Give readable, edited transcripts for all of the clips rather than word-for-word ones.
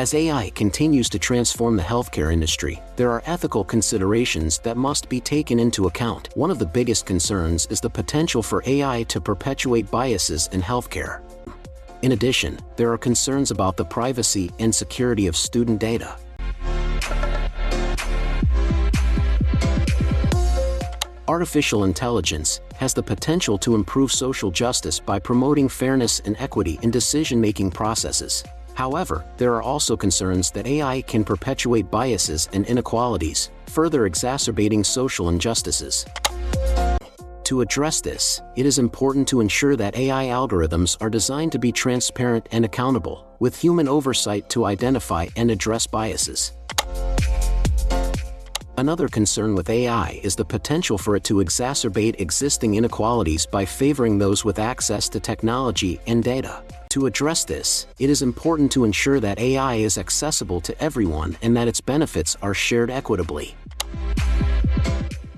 As AI continues to transform the healthcare industry, there are ethical considerations that must be taken into account. One of the biggest concerns is the potential for AI to perpetuate biases in healthcare. In addition, there are concerns about the privacy and security of student data. Artificial intelligence has the potential to improve social justice by promoting fairness and equity in decision-making processes. However, there are also concerns that AI can perpetuate biases and inequalities, further exacerbating social injustices. To address this, it is important to ensure that AI algorithms are designed to be transparent and accountable, with human oversight to identify and address biases. Another concern with AI is the potential for it to exacerbate existing inequalities by favoring those with access to technology and data. To address this, it is important to ensure that AI is accessible to everyone and that its benefits are shared equitably.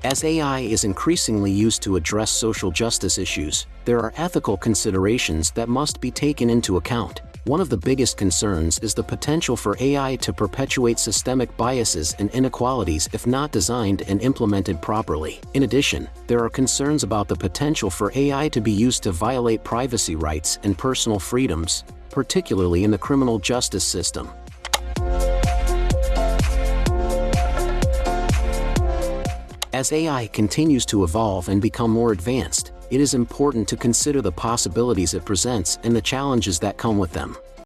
As AI is increasingly used to address social justice issues, there are ethical considerations that must be taken into account. One of the biggest concerns is the potential for AI to perpetuate systemic biases and inequalities if not designed and implemented properly. In addition, there are concerns about the potential for AI to be used to violate privacy rights and personal freedoms, particularly in the criminal justice system. As AI continues to evolve and become more advanced, it is important to consider the possibilities it presents and the challenges that come with them.